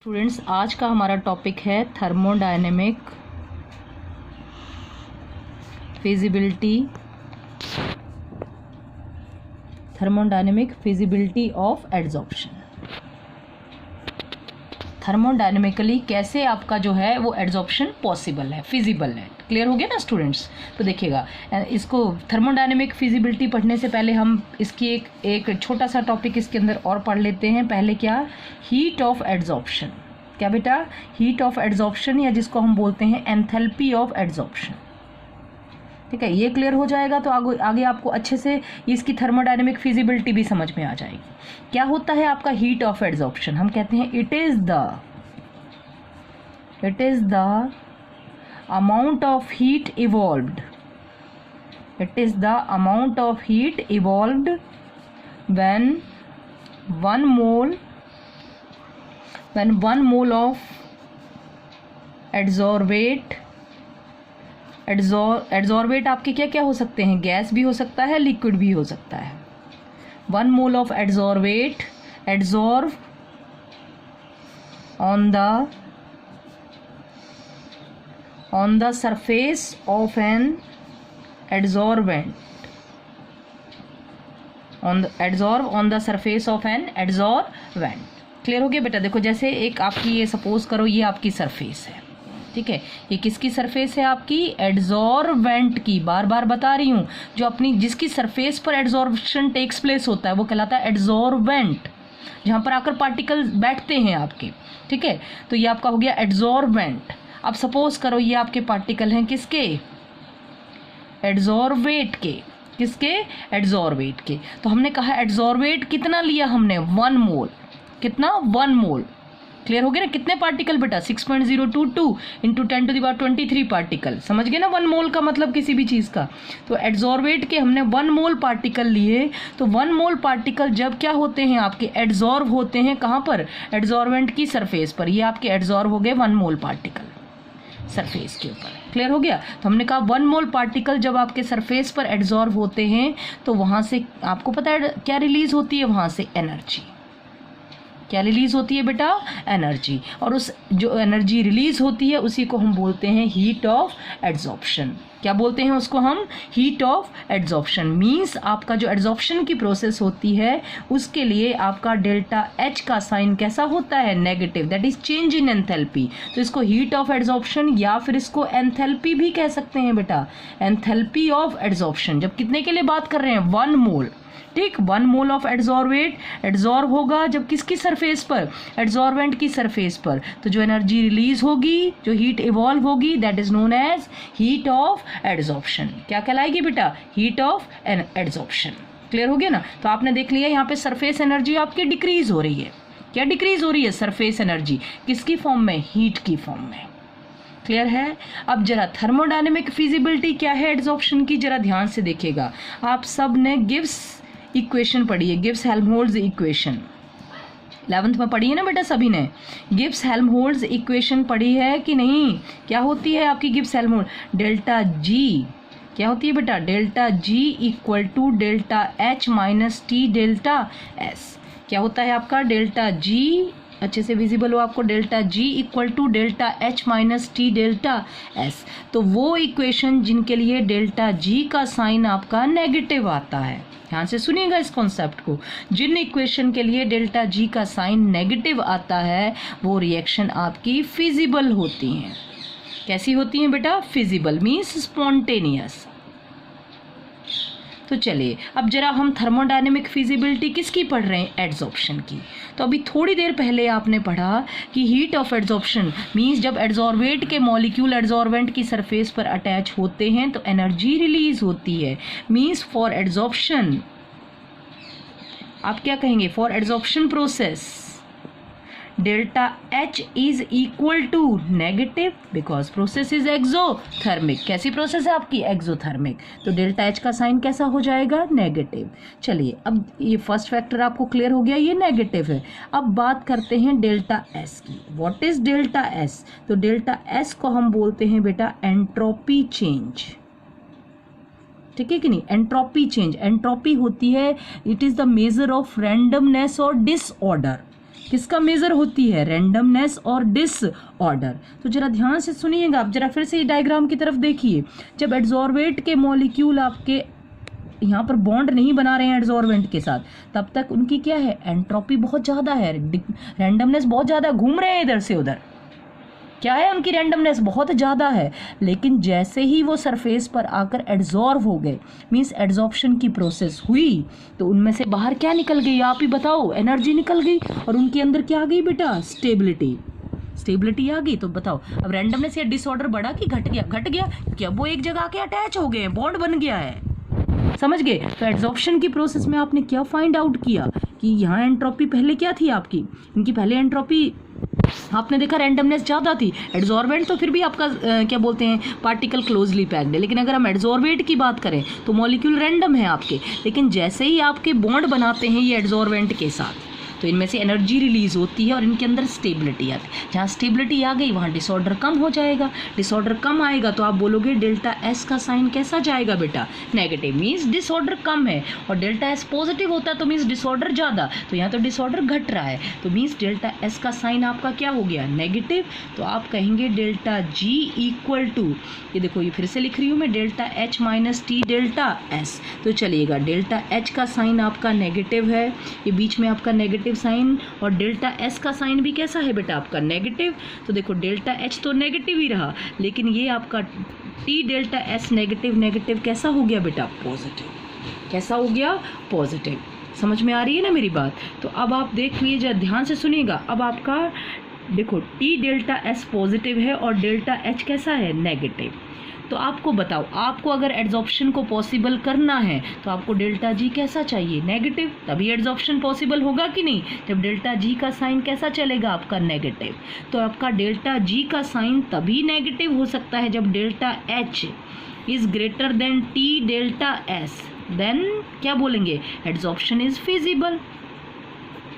Students, आज का हमारा टॉपिक है thermodynamic feasibility of adsorption. Thermodynamically कैसे आपका जो है वो एड्जॉर्प्शन पॉसिबल है, फिजिबल है। क्लियर हो गया ना स्टूडेंट्स? तो देखिएगा, इसको थर्मोडायनेमिक फिजिबिलिटी पढ़ने से पहले हम इसकी एक छोटा सा टॉपिक इसके अंदर और पढ़ लेते हैं। पहले क्या? Heat of adsorption. क्या बेटा? हीट ऑफ एड्जॉर्प्शन, या जिसको हम बोलते हैं एंथैल्पी ऑफ एड्जॉर्प्शन। ठीक है, ये क्लियर हो जाएगा तो आगे आपको अच्छे से इसकी थर्मोडायनेमिक फिजिबिलिटी भी समझ में आ जाएगी। क्या होता है आपका हीट ऑफ एड्जॉर्प्शन? हम कहते हैं it is the amount of heat evolved. It is the amount of heat evolved when one mole of adsorbate आपके क्या क्या हो सकते हैं? गैस भी हो सकता है, लिक्विड भी हो सकता है। 1 mole of adsorbate adsorb on the surface of an adsorbent on the surface of an adsorbent। Clear हो गया बेटा? देखो, जैसे एक आपकी ये सपोज करो, ये आपकी सरफेस है। ठीक है, ये किसकी सरफेस है? आपकी एड्सॉर्बेंट की। बार बार बता रही हूँ, जो अपनी जिसकी सरफेस पर एड्सॉर्प्शन टेक्स प्लेस होता है वो कहलाता है एड्सॉर्बेंट, जहाँ पर आकर पार्टिकल बैठते हैं आपके। ठीक है, तो ये आपका हो गया एड्सॉर्बेंट। अब सपोज करो ये आपके पार्टिकल हैं किसके? एड्सॉर्बेट के। किसके? एड्सॉर्बेट के। तो हमने कहा एड्सॉर्बेट कितना लिया हमने? 1 मोल। कितना? 1 मोल। क्लियर हो गया ना? कितने पार्टिकल बेटा? 6.022 इंटू 10⁻23 पार्टिकल। समझ गए ना 1 मोल का मतलब किसी भी चीज़ का? तो एड्सॉर्बेट के हमने 1 मोल पार्टिकल लिए। तो 1 मोल पार्टिकल जब क्या होते हैं आपके? एड्सॉर्ब होते हैं। कहाँ पर? एड्सॉर्बेंट की सरफेस पर। ये आपके एड्सॉर्ब हो गए 1 मोल पार्टिकल सरफेस के ऊपर। क्लियर हो गया? तो हमने कहा 1 मोल पार्टिकल जब आपके सरफेस पर एड्सॉर्ब होते हैं तो वहाँ से आपको पता है क्या रिलीज होती है? वहाँ से एनर्जी। क्या रिलीज होती है बेटा? एनर्जी। और उस जो एनर्जी रिलीज होती है उसी को हम बोलते हैं हीट ऑफ एड्सॉर्प्शन। क्या बोलते हैं उसको हम? Heat of adsorption. मीन्स आपका जो एड्सॉर्प्शन की प्रोसेस होती है उसके लिए आपका डेल्टा एच का साइन कैसा होता है? Negative. That is change in enthalpy. तो इसको हीट ऑफ एड्सॉर्प्शन या फिर इसको एंथैल्पी भी कह सकते हैं बेटा। Enthalpy of adsorption. जब कितने के लिए बात कर रहे हैं? 1 मोल। ठीक, 1 मोल ऑफ एड्सॉर्बेट एड्सॉर्ब होगा जब किसकी सरफेस पर? एड्सॉर्बेंट की सरफेस पर। तो जो एनर्जी रिलीज होगी, जो हीट इवॉल्व होगी, that is known as heat of adsorption. क्या कहलाएगी बेटा? Heat of adsorption. क्लियर हो गया ना? तो आपने देख लिया यहाँ पे सरफेस एनर्जी आपकी डिक्रीज हो रही है। क्या डिक्रीज हो रही है? Surface energy. किसकी फॉर्म में? हीट की फॉर्म में। क्लियर है? अब जरा थर्मोडायनेमिक फिजिबिलिटी क्या है एड्सॉर्प्शन की, जरा ध्यान से देखिएगा। आप सब ने गिब्स इक्वेशन पढ़ी है, गिब्स हेल्महोल्ट्ज इक्वेशन। 11th में पढ़ी है ना बेटा सभी ने? गिब्स हेल्महोल्ट्ज इक्वेशन पढ़ी है कि नहीं? क्या होती है आपकी गिब्स हेल्महोल्ट्ज? Delta G. क्या होती है बेटा? Delta G equal to delta H minus T delta S. क्या होता है आपका? डेल्टा जी, अच्छे से विजिबल हो आपको? Delta G equal to delta H minus T delta S. तो वो इक्वेशन जिनके लिए डेल्टा जी का साइन आपका नेगेटिव आता है, ध्यान से सुनिएगा इस कॉन्सेप्ट को। जिन इक्वेशन के लिए डेल्टा जी का साइन नेगेटिव आता है वो रिएक्शन आपकी फिजिबल होती हैं। कैसी होती हैं बेटा? Feasible means spontaneous. तो चलिए अब जरा हम थर्मोडायनेमिक फिजिबिलिटी किसकी पढ़ रहे हैं? एड्सॉर्प्शन की। तो अभी थोड़ी देर पहले आपने पढ़ा कि हीट ऑफ एड्सॉर्प्शन मीन्स जब एड्सॉर्बेट के मॉलिक्यूल एड्सॉर्बेंट की सरफेस पर अटैच होते हैं तो एनर्जी रिलीज होती है। मीन्स फॉर एड्सॉर्प्शन आप क्या कहेंगे? For adsorption process delta H is equal to negative because process is exothermic. कैसी प्रोसेस है आपकी? एक्सोथर्मिक। तो डेल्टा एच का साइन कैसा हो जाएगा? नेगेटिव। चलिए अब ये फर्स्ट फैक्टर आपको क्लियर हो गया, ये नेगेटिव है। अब बात करते हैं डेल्टा एस की। What is delta S? तो डेल्टा एस को हम बोलते हैं बेटा एंट्रोपी चेंज। ठीक है कि नहीं? Entropy change. एंट्रोपी होती है, it is the measure of randomness और डिसऑर्डर। किसका मेजर होती है? रैंडमनेस और डिसऑर्डर। तो जरा ध्यान से सुनिएगा, आप जरा फिर से डायग्राम की तरफ देखिए। जब एड्सॉर्बेट के मॉलिक्यूल आपके यहाँ पर बॉन्ड नहीं बना रहे हैं एड्सॉर्बेंट के साथ, तब तक उनकी क्या है? एंट्रोपी बहुत ज़्यादा है, रैंडमनेस बहुत ज़्यादा, घूम रहे हैं इधर से उधर। क्या है? उनकी रैंडमनेस बहुत ज़्यादा है। लेकिन जैसे ही वो सरफेस पर आकर एड्सॉर्ब हो गए, मीन्स एड्सॉर्प्शन की प्रोसेस हुई, तो उनमें से बाहर क्या निकल गई? आप ही बताओ। एनर्जी निकल गई, और उनके अंदर क्या आ गई बेटा? स्टेबिलिटी। स्टेबिलिटी आ गई। तो बताओ अब रैंडमनेस या डिसऑर्डर बढ़ा कि घट गया? घट गया, क्योंकि अब वो एक जगह आके अटैच हो गए हैं, बॉन्ड बन गया है। समझ गए? तो एड्सॉर्प्शन की प्रोसेस में आपने क्या फाइंड आउट किया कि यहाँ एंट्रोपी पहले क्या थी आपकी? इनकी पहले एंट्रोपी आपने देखा रैंडमनेस ज़्यादा थी। एड्सॉर्बेंट तो फिर भी आपका क्या बोलते हैं, पार्टिकल क्लोजली पैक्ड है। लेकिन अगर हम एड्सॉर्बेट की बात करें तो मॉलिक्यूल रैंडम है आपके, लेकिन जैसे ही आपके बॉन्ड बनाते हैं ये एड्सॉर्बेंट के साथ, तो इनमें से एनर्जी रिलीज होती है और इनके अंदर स्टेबिलिटी आती है। जहाँ स्टेबिलिटी आ गई वहाँ डिसऑर्डर कम हो जाएगा। डिसऑर्डर कम आएगा तो आप बोलोगे डेल्टा एस का साइन कैसा जाएगा बेटा? नेगेटिव, मीन्स डिसऑर्डर कम है। और डेल्टा एस पॉजिटिव होता है तो मीन्स डिसऑर्डर ज़्यादा, तो यहाँ तो डिसऑर्डर घट रहा है, तो मीन्स डेल्टा एस का साइन आपका क्या हो गया? नेगेटिव। तो आप कहेंगे डेल्टा जी इक्वल टू, ये देखो ये फिर से लिख रही हूँ मैं, delta H minus T delta S. तो चलिएगा, डेल्टा एच का साइन आपका नेगेटिव है, ये बीच में आपका नेगेटिव साइन, और डेल्टा एस का साइन भी कैसा है बेटा? आपका नेगेटिव। तो देखो डेल्टा एच तो नेगेटिव ही रहा, लेकिन ये आपका T delta S negative negative कैसा हो गया बेटा? पॉजिटिव। कैसा हो गया? पॉजिटिव। समझ में आ रही है ना मेरी बात? तो अब आप देख लीजिए, ध्यान से सुनिएगा। अब आपका देखो टी डेल्टा एस पॉजिटिव है और डेल्टा एच कैसा है? नेगेटिव। तो आपको बताओ, आपको अगर एड्सॉर्प्शन को पॉसिबल करना है तो आपको डेल्टा जी कैसा चाहिए? नेगेटिव। तभी एड्सॉर्प्शन पॉसिबल होगा कि नहीं? जब डेल्टा जी का साइन कैसा चलेगा? आपका नेगेटिव। तो आपका डेल्टा जी का साइन तभी नेगेटिव हो सकता है जब delta H is greater than T delta S, then क्या बोलेंगे? एड्सॉर्प्शन इज फिजिबल,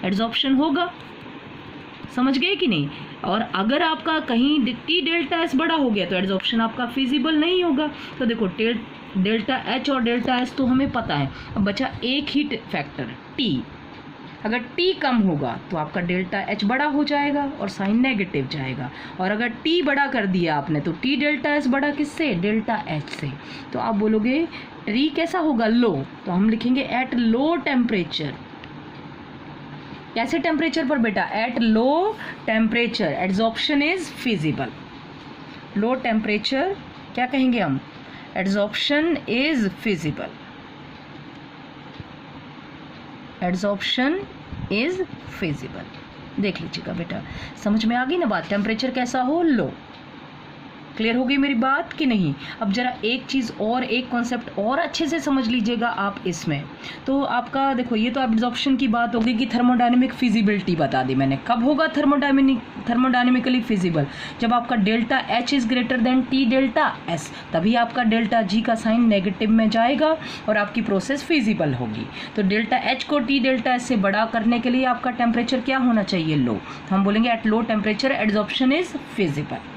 एड्सॉर्प्शन होगा। समझ गए कि नहीं? और अगर आपका कहीं टी डेल्टा एस बड़ा हो गया तो एड्सॉर्प्शन आपका फिजिबल नहीं होगा। तो देखो डेल्टा एच और डेल्टा एस तो हमें पता है, अब बचा एक ही फैक्टर टी। अगर टी कम होगा तो आपका डेल्टा एच बड़ा हो जाएगा और साइन नेगेटिव जाएगा, और अगर टी बड़ा कर दिया आपने तो टी डेल्टा एस बड़ा किससे? डेल्टा एच से। तो आप बोलोगे टी कैसा होगा? लो। तो हम लिखेंगे एट लो टेम्परेचर। कैसे टेम्परेचर पर बेटा? At low temperature adsorption is feasible. Low temperature क्या कहेंगे हम? Adsorption is feasible. Adsorption is feasible. देख लीजिएगा बेटा, समझ में आ गई ना बात? टेम्परेचर कैसा हो? लो। क्लियर हो गई मेरी बात कि नहीं? अब जरा एक चीज़ और, एक कॉन्सेप्ट और अच्छे से समझ लीजिएगा आप इसमें। तो आपका देखो, ये तो एब्जॉर्प्शन की बात होगी कि थर्मोडायनेमिक फिजिबिलिटी बता दी मैंने। कब होगा थर्मोडायनेमिकली फिजिबल? जब आपका delta H is greater than T delta S, तभी आपका डेल्टा जी का साइन नेगेटिव में जाएगा और आपकी प्रोसेस फिजिबल होगी। तो डेल्टा एच को टी डेल्टा एस से बड़ा करने के लिए आपका टेम्परेचर क्या होना चाहिए? लो। तो हम बोलेंगे at low temperature absorption is feasible.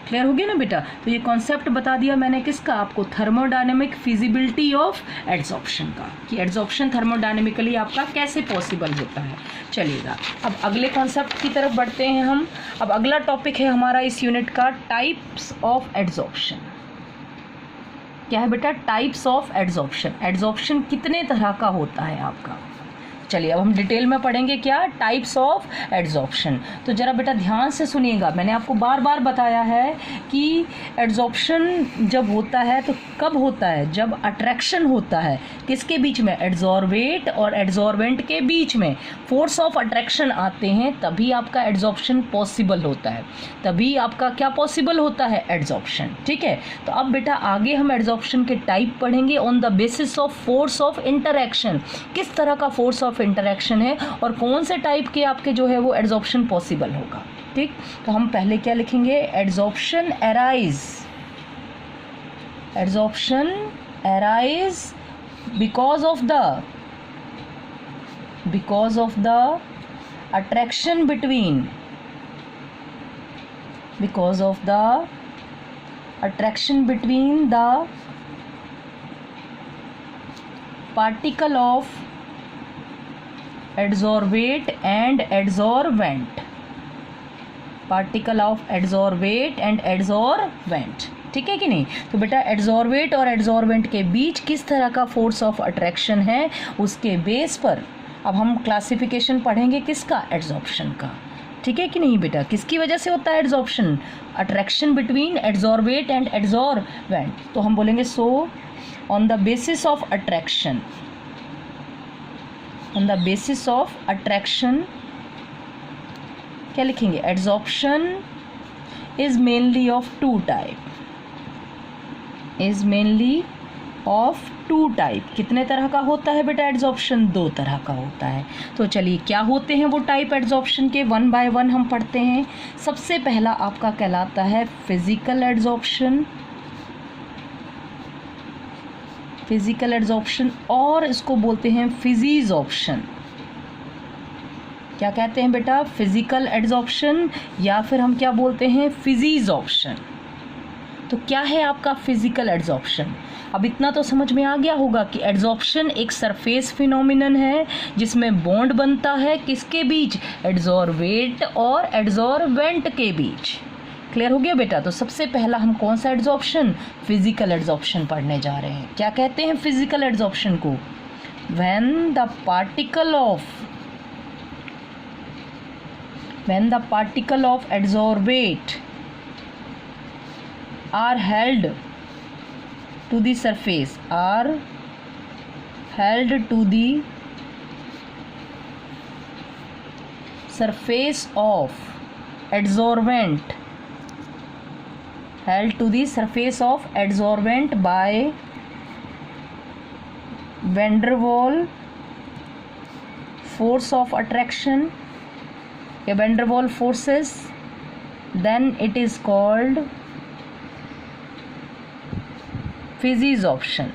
Clear हो गया ना बेटा? तो ये कॉन्सेप्ट बता दिया मैंने किसका? आपको थर्मोडायनेमिक फिजिबिलिटी ऑफ एड्सॉर्प्शन का, कि एड्सॉर्प्शन थर्मोडायनेमिकली आपका कैसे पॉसिबल होता है। चलिएगा अब अगले कॉन्सेप्ट की तरफ बढ़ते हैं हम। अब अगला टॉपिक है हमारा इस यूनिट का टाइप्स ऑफ एड्सॉर्प्शन। क्या है बेटा? Types of adsorption. एड्सॉर्प्शन कितने तरह का होता है आपका? चलिए अब हम डिटेल में पढ़ेंगे क्या? Types of adsorption. तो जरा बेटा ध्यान से सुनिएगा, मैंने आपको बार बार बताया है कि एड्सॉर्प्शन जब होता है तो कब होता है? जब अट्रैक्शन होता है किसके बीच में? एड्सॉर्बेट और एड्सॉर्बेंट के बीच में फोर्स ऑफ अट्रैक्शन आते हैं, तभी आपका एड्सॉर्प्शन पॉसिबल होता है। तभी आपका क्या पॉसिबल होता है? एड्सॉर्प्शन। ठीक है, तो अब बेटा आगे हम एड्सॉर्प्शन के टाइप पढ़ेंगे on the basis of force of interaction. किस तरह का फोर्स ऑफ इंटरैक्शन है और कौन से टाइप के आपके जो है वो एड्सॉर्प्शन पॉसिबल होगा। ठीक, तो हम पहले क्या लिखेंगे? Adsorption arise. Adsorption arise because of the attraction between the particle of adsorbate and adsorbent, particle of adsorbate and adsorbent, ठीक है कि नहीं। तो बेटा एड्सॉर्बेट और एड्सॉर्बेंट के बीच किस तरह का फोर्स ऑफ अट्रैक्शन है, उसके बेस पर अब हम क्लासिफिकेशन पढ़ेंगे किसका, एड्सॉर्प्शन का, ठीक है कि नहीं बेटा। किसकी वजह से होता है adsorption, attraction between adsorbate and adsorbent. तो हम बोलेंगे so on the basis of attraction, on the basis of attraction क्या लिखेंगे, adsorption is mainly of two type, is mainly of two type. कितने तरह का होता है बेटा एड्सॉर्प्शन, दो तरह का होता है। तो चलिए क्या होते हैं वो टाइप एड्सॉर्प्शन के, वन बाय वन हम पढ़ते हैं। सबसे पहला आपका कहलाता है फिजिकल एड्सॉर्प्शन, फिजिकल एड्सॉर्प्शन, और इसको बोलते हैं फिजीजॉर्प्शन। क्या कहते हैं बेटा, फिजिकल एड्सॉर्प्शन या फिर हम क्या बोलते हैं, फिजीजॉर्प्शन। तो क्या है आपका फिजिकल एड्सॉर्प्शन, अब इतना तो समझ में आ गया होगा कि एड्सॉर्प्शन एक सरफेस फिनोमिनन है जिसमें बॉन्ड बनता है किसके बीच, एड्सॉर्बेट और एड्सॉर्बेंट के बीच। क्लियर हो गया बेटा। तो सबसे पहला हम कौन सा एड्सॉर्प्शन, फिजिकल एड्सॉर्प्शन पढ़ने जा रहे हैं। क्या कहते हैं फिजिकल एड्सॉर्प्शन को, when the particle of adsorbate are held to the surface, are held to the surface of adsorbent, held to the surface of adsorbent by van der Waals force of attraction, या van der Waals forces, then it is called फिजीजॉर्प्शन।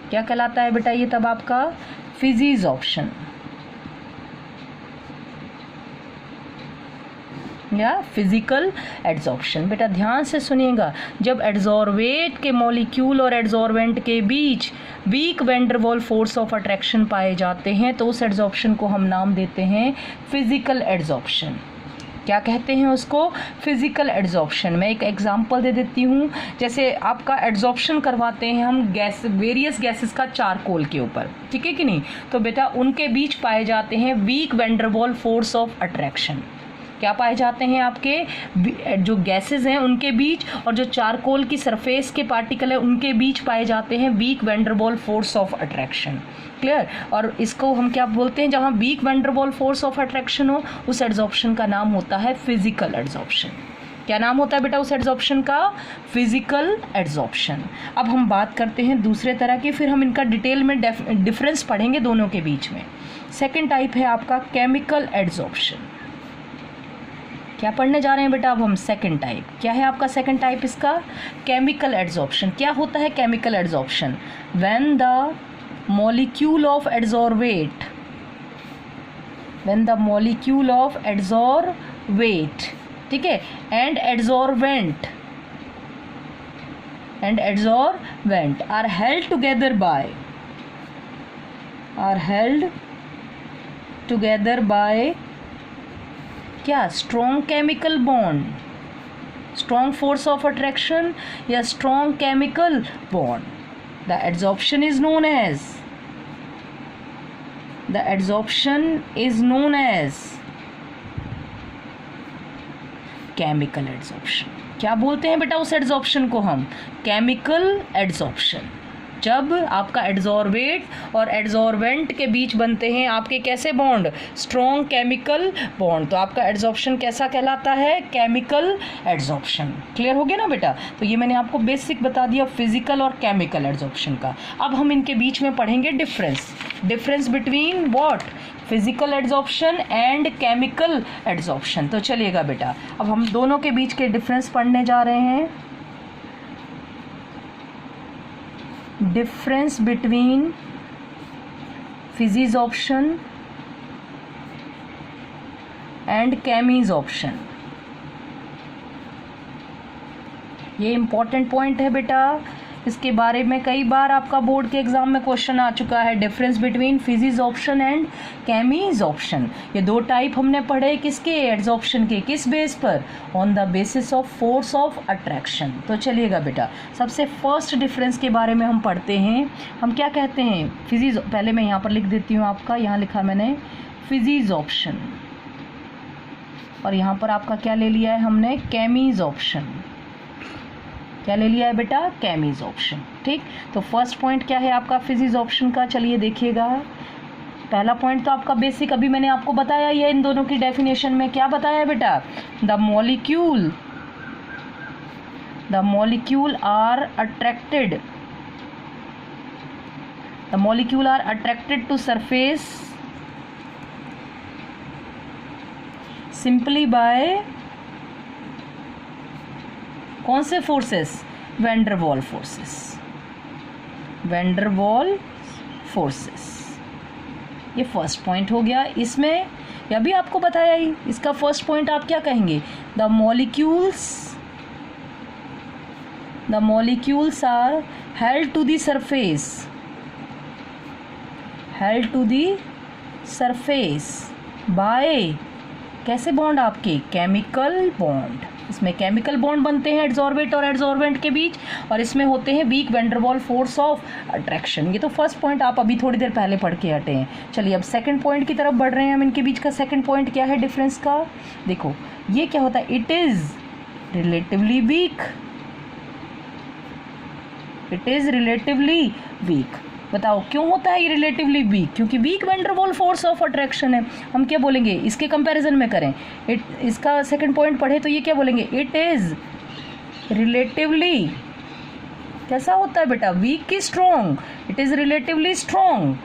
क्या कहलाता है बेटा ये तब आपका फिजीजॉर्प्शन या physical adsorption. बेटा ध्यान से सुनिएगा, जब एड्सॉर्बेट के मॉलिक्यूल और एड्सॉर्बेंट के बीच weak van der Waals force of attraction पाए जाते हैं तो उस एड्सॉर्प्शन को हम नाम देते हैं फिजिकल एड्सॉर्प्शन। क्या कहते हैं उसको, फिजिकल एड्सॉर्प्शन। मैं एक एग्जांपल दे देती हूँ, जैसे आपका एड्सॉर्प्शन करवाते हैं हम गैस, वेरियस गैसेस का चारकोल के ऊपर, ठीक है कि नहीं। तो बेटा उनके बीच पाए जाते हैं weak van der Waals force of attraction. क्या पाए जाते हैं आपके जो गैसेस हैं उनके बीच और जो चारकोल की सरफेस के पार्टिकल है उनके बीच पाए जाते हैं weak van der Waals force of attraction. Clear. और इसको हम क्या बोलते हैं, जहाँ weak van der Waals force of attraction हो उस एड्सॉर्प्शन का नाम होता है फिजिकल एड्सॉर्प्शन। क्या नाम होता है बेटा उस एड्सॉर्प्शन का, फिजिकल एड्सॉर्प्शन। अब हम बात करते हैं दूसरे तरह की, फिर हम इनका डिटेल में डिफरेंस पढ़ेंगे दोनों के बीच में। सेकेंड टाइप है आपका केमिकल एड्सॉर्प्शन। क्या पढ़ने जा रहे हैं बेटा अब हम, सेकंड टाइप। क्या है आपका सेकंड टाइप इसका, केमिकल एड्सॉर्प्शन। क्या होता है chemical adsorption, when the molecule of adsorbate, when the molecule of adsorbate, ठीक है, and adsorbent are held together by क्या, strong chemical bond, strong force of attraction या strong chemical bond, the adsorption is known as chemical adsorption. क्या बोलते हैं बेटा उस adsorption को हम, केमिकल एड्सॉर्प्शन। जब आपका एड्सॉर्बेट और एड्सॉर्बेंट के बीच बनते हैं आपके कैसे बॉन्ड, स्ट्रॉन्ग केमिकल बॉन्ड, तो आपका एड्सॉर्प्शन कैसा कहलाता है, केमिकल एड्सॉर्प्शन। क्लियर हो गया ना बेटा। तो ये मैंने आपको बेसिक बता दिया फिजिकल और केमिकल एड्सॉर्प्शन का। अब हम इनके बीच में पढ़ेंगे difference between what, physical adsorption and chemical adsorption. तो चलिएगा बेटा अब हम दोनों के बीच के डिफरेंस पढ़ने जा रहे हैं। Difference between physisorption and chemisorption. ये इंपॉर्टेंट पॉइंट है बेटा, इसके बारे में कई बार आपका बोर्ड के एग्जाम में क्वेश्चन आ चुका है, डिफरेंस बिटवीन फिजिजॉर्प्शन एंड केमिजॉर्प्शन। ये दो टाइप हमने पढ़े किसके, एड्जॉर्प्शन के। किस बेस पर, on the basis of force of attraction. तो चलिएगा बेटा, सबसे फर्स्ट डिफरेंस के बारे में हम पढ़ते हैं। हम क्या कहते हैं, पहले मैं यहाँ पर लिख देती हूँ, आपका यहाँ लिखा मैंने फिजिजॉर्प्शन, और यहाँ पर आपका क्या ले लिया है हमने, केमिजॉर्प्शन। क्या ले लिया है बेटा, केमिजॉर्प्शन। ठीक, तो फर्स्ट पॉइंट क्या है आपका फिजिजॉर्प्शन का, चलिए देखिएगा। पहला पॉइंट तो आपका बेसिक अभी मैंने आपको बताया ही है, इन दोनों की डेफिनेशन में क्या बताया है बेटा, the molecule are attracted to surface simply by कौन से फोर्सेस, वैन डर वाल्स। ये फर्स्ट पॉइंट हो गया। इसमें यह भी आपको बताया ही, इसका फर्स्ट पॉइंट आप क्या कहेंगे, the molecules are held to the surface by कैसे बॉन्ड आपके, केमिकल बॉन्ड। इसमें केमिकल बॉन्ड बनते हैं एड्जॉर्बेट और एड्जॉर्बेंट के बीच, और इसमें होते हैं weak van der Waals force of attraction. ये तो फर्स्ट पॉइंट आप अभी थोड़ी देर पहले पढ़ के हटे हैं। चलिए अब सेकंड पॉइंट की तरफ बढ़ रहे हैं हम। इनके बीच का सेकंड पॉइंट क्या है डिफरेंस का, देखो ये क्या होता है, इट इज रिलेटिवली वीक। बताओ क्यों होता है ये रिलेटिवली वीक, क्योंकि weak van der Waals force of attraction है। हम क्या बोलेंगे इसके कंपैरिजन में करें, इसका सेकंड पॉइंट पढ़े तो ये क्या बोलेंगे, इट इज रिलेटिवली कैसा होता है बेटा, वीक की strong, it is relatively strong.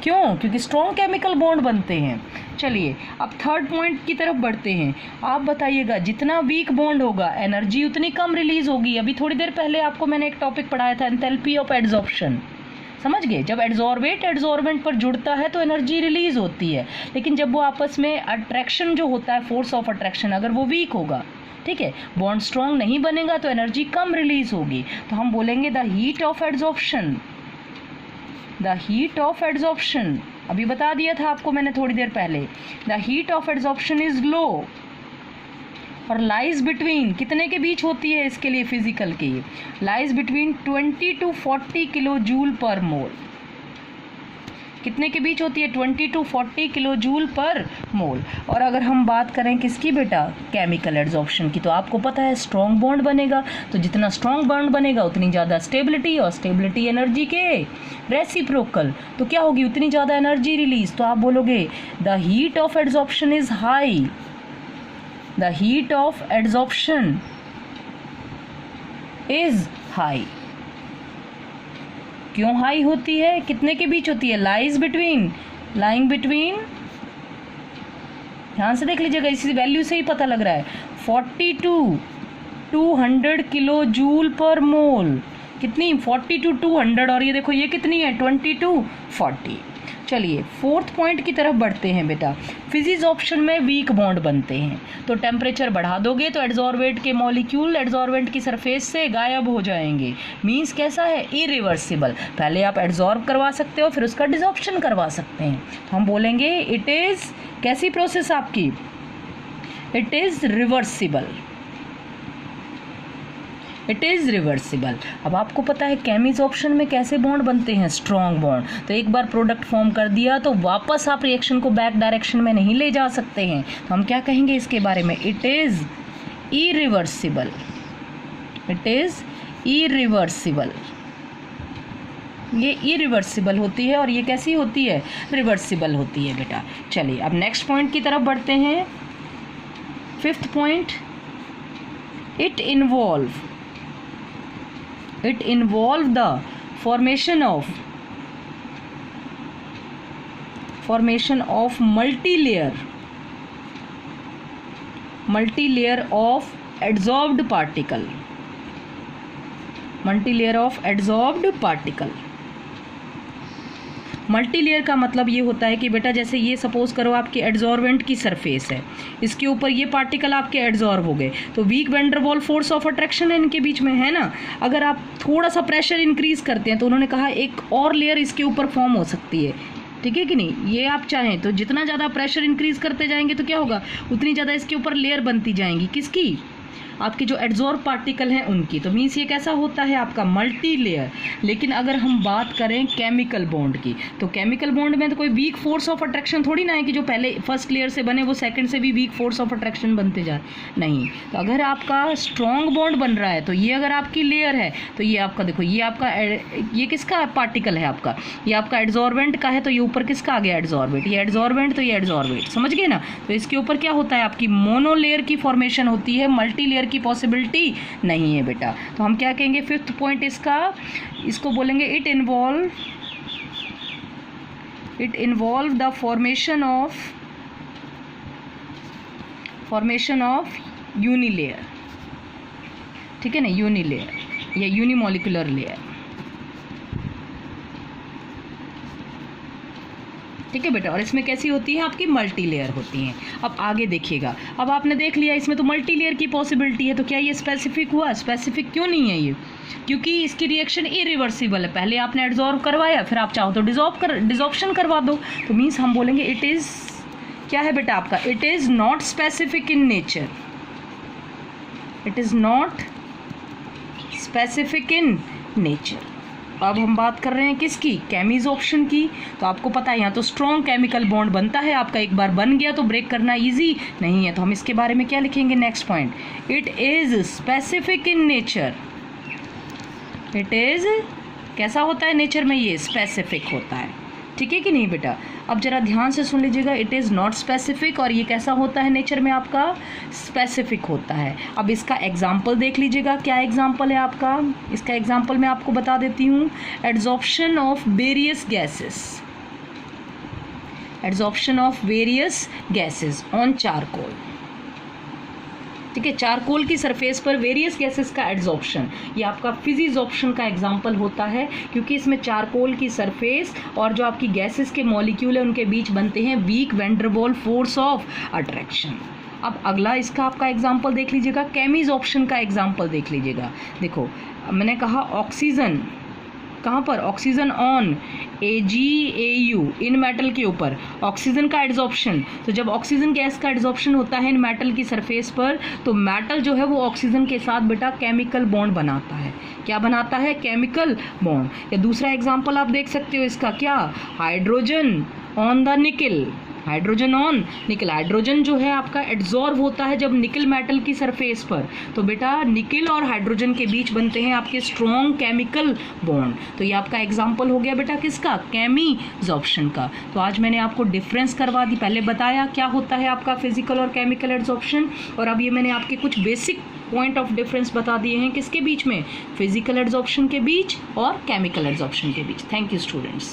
क्यों, क्योंकि स्ट्रॉन्ग केमिकल बॉन्ड बनते हैं। चलिए अब थर्ड पॉइंट की तरफ बढ़ते हैं। आप बताइएगा जितना वीक बॉन्ड होगा एनर्जी उतनी कम रिलीज होगी। अभी थोड़ी देर पहले आपको मैंने एक टॉपिक पढ़ाया था, एंथैल्पी ऑफ एड्जॉर्प्शन, समझ गए। जब एड्जॉर्बेंट पर जुड़ता है तो एनर्जी रिलीज होती है, लेकिन जब वो आपस में अट्रैक्शन जो होता है, फोर्स ऑफ अट्रैक्शन, अगर वो वीक होगा, ठीक है, बॉन्ड स्ट्रॉन्ग नहीं बनेगा तो एनर्जी कम रिलीज होगी। तो हम बोलेंगे द हीट ऑफ एड्जॉर्प्शन, अभी बता दिया था आपको मैंने थोड़ी देर पहले, the heat of adsorption is low, और लाइज बिटवीन कितने के बीच होती है, इसके लिए फिजिकल के, lies between 20 to 40 kilojoule per mole. कितने के बीच होती है, 20 to 40 किलो जूल पर मोल। और अगर हम बात करें किसकी बेटा, केमिकल एड्जॉर्प्शन की, तो आपको पता है स्ट्रॉन्ग बॉन्ड बनेगा, तो जितना स्ट्रॉन्ग बॉन्ड बनेगा उतनी ज़्यादा स्टेबिलिटी, और स्टेबिलिटी एनर्जी के रेसिप्रोकल, तो क्या होगी, उतनी ज़्यादा एनर्जी रिलीज। तो आप बोलोगे the heat of adsorption is high, the heat of adsorption is high। क्यों हाई होती है, कितने के बीच होती है, lying between, ध्यान से देख लीजिएगा, इसी वैल्यू से ही पता लग रहा है, 40 to 200 किलो जूल पर मोल। कितनी, 40 to 200, और ये देखो ये कितनी है, 20 to 40। चलिए फोर्थ पॉइंट की तरफ बढ़ते हैं बेटा। फिजिजॉर्प्शन में वीक बॉन्ड बनते हैं, तो टेम्परेचर बढ़ा दोगे तो एड्जॉर्बेट के मॉलिक्यूल एड्जॉर्बेंट की सरफेस से गायब हो जाएंगे। मींस कैसा है, इरिवर्सिबल। पहले आप एड्जॉर्ब करवा सकते हो, फिर उसका डिजॉर्प्शन करवा सकते हैं। तो हम बोलेंगे इट इज़, कैसी प्रोसेस आपकी, it is reversible, it is reversible. अब आपको पता है केमिजॉर्प्शन में कैसे बॉन्ड बनते हैं, स्ट्रॉन्ग बॉन्ड। तो एक बार प्रोडक्ट फॉर्म कर दिया तो वापस आप रिएक्शन को बैक डायरेक्शन में नहीं ले जा सकते हैं। तो हम क्या कहेंगे इसके बारे में, it is irreversible, it is irreversible. ये इरिवर्सिबल होती है, और ये कैसी होती है, रिवर्सिबल होती है बेटा। चलिए अब नेक्स्ट पॉइंट की तरफ बढ़ते हैं। Fifth point, it involve the formation of multi-layer of adsorbed particle, multi layer का मतलब ये होता है कि बेटा जैसे ये सपोज करो आपके एड्जॉर्वेंट की सरफेस है, इसके ऊपर ये पार्टिकल आपके एड्जॉर्व हो गए, तो weak van der Waals force of attraction है इनके बीच में, है ना। अगर आप थोड़ा सा प्रेशर इंक्रीज करते हैं तो उन्होंने कहा एक और लेयर इसके ऊपर फॉर्म हो सकती है, ठीक है कि नहीं। ये आप चाहें तो जितना ज़्यादा प्रेशर इंक्रीज करते जाएंगे तो क्या होगा, उतनी ज़्यादा इसके ऊपर लेयर बनती जाएंगी, किसकी, आपके जो एड्जॉर्ब पार्टिकल हैं उनकी। तो मीन्स ये कैसा होता है आपका मल्टी लेयर। लेकिन अगर हम बात करें केमिकल बॉन्ड की, तो केमिकल बॉन्ड में तो कोई वीक फोर्स ऑफ अट्रैक्शन थोड़ी ना है कि जो पहले फर्स्ट लेयर से बने वो सेकंड से भी वीक फोर्स ऑफ अट्रैक्शन बनते जा, नहीं। तो अगर आपका स्ट्रॉन्ग बॉन्ड बन रहा है तो ये अगर आपकी लेयर है तो ये आपका देखो, ये आपका ये किसका पार्टिकल है आपका, ये आपका एड्जॉर्बेंट का है, तो ये ऊपर किसका आ गया, एड्जॉर्बेंट, ये एड्जॉर्बेंट तो ये एड्जॉर्बेट, समझ गए ना। तो इसके ऊपर क्या होता है आपकी मोनो लेयर की फॉर्मेशन होती है, मल्टी लेयर की पॉसिबिलिटी नहीं है बेटा। तो हम क्या कहेंगे, फिफ्थ पॉइंट इसको बोलेंगे it involve the formation of unilayer, ठीक है ना, यूनिलेयर या यूनिमोलिकुलर लेयर, ठीक है बेटा। और इसमें कैसी होती है आपकी मल्टी लेयर होती हैं। अब आगे देखिएगा, अब आपने देख लिया इसमें तो मल्टी लेयर की पॉसिबिलिटी है, तो क्या ये स्पेसिफिक हुआ, स्पेसिफिक क्यों नहीं है ये, क्योंकि इसकी रिएक्शन इरिवर्सिबल है। पहले आपने एड्जॉर्ब करवाया, फिर आप चाहो तो डिसॉर्प्शन करवा दो, तो मीन्स हम बोलेंगे इट इज़ क्या है बेटा आपका, it is not specific in nature, it is not specific in nature. अब हम बात कर रहे हैं किसकी, केमिसॉर्प्शन की। तो आपको पता है यहाँ तो स्ट्रॉन्ग केमिकल बॉन्ड बनता है आपका, एक बार बन गया तो ब्रेक करना इजी नहीं है। तो हम इसके बारे में क्या लिखेंगे, next point, it is specific in nature, it is कैसा होता है नेचर में, ये स्पेसिफिक होता है, ठीक है कि नहीं बेटा। अब जरा ध्यान से सुन लीजिएगा, इट इज़ नॉट स्पेसिफिक, और ये कैसा होता है नेचर में आपका, स्पेसिफिक होता है। अब इसका एग्जाम्पल देख लीजिएगा, क्या एग्जाम्पल है आपका, इसका एग्जाम्पल मैं आपको बता देती हूँ, adsorption of various gases on charcoal, ठीक है। चारकोल की सरफेस पर वेरियस गैसेस का एड्जॉर्प्शन, ये आपका फिजिजॉर्प्शन का एग्जांपल होता है, क्योंकि इसमें चारकोल की सरफेस और जो आपकी गैसेस के मॉलिक्यूल है उनके बीच बनते हैं weak van der Waals force of attraction. अब अगला इसका आपका एग्जांपल देख लीजिएगा, केमिसॉर्प्शन का एग्जांपल देख लीजिएगा। देखो मैंने कहा ऑक्सीजन, कहाँ पर, oxygen on AgAu in metal के ऊपर ऑक्सीजन का एड्जॉर्प्शन। तो जब ऑक्सीजन गैस का एड्जॉर्प्शन होता है इन मेटल की सरफेस पर, तो मेटल जो है वो ऑक्सीजन के साथ बेटा केमिकल बॉन्ड बनाता है, क्या बनाता है, केमिकल बॉन्ड। या दूसरा एग्जांपल आप देख सकते हो इसका, क्या, हाइड्रोजन ऑन द निकल, हाइड्रोजन ऑन निकल, हाइड्रोजन जो है आपका एड्जॉर्ब होता है जब निकल मेटल की सरफेस पर, तो बेटा निकल और हाइड्रोजन के बीच बनते हैं आपके स्ट्रॉन्ग केमिकल बॉन्ड। तो ये आपका एग्जांपल हो गया बेटा किसका, केमिसॉर्प्शन का। तो आज मैंने आपको डिफरेंस करवा दी, पहले बताया क्या होता है आपका फिजिकल और केमिकल एड्जॉर्प्शन, और अब ये मैंने आपके कुछ बेसिक पॉइंट ऑफ डिफरेंस बता दिए हैं, किसके बीच में, फिजिकल एड्जॉर्प्शन के बीच और केमिकल एड्जॉर्प्शन के बीच। Thank you students.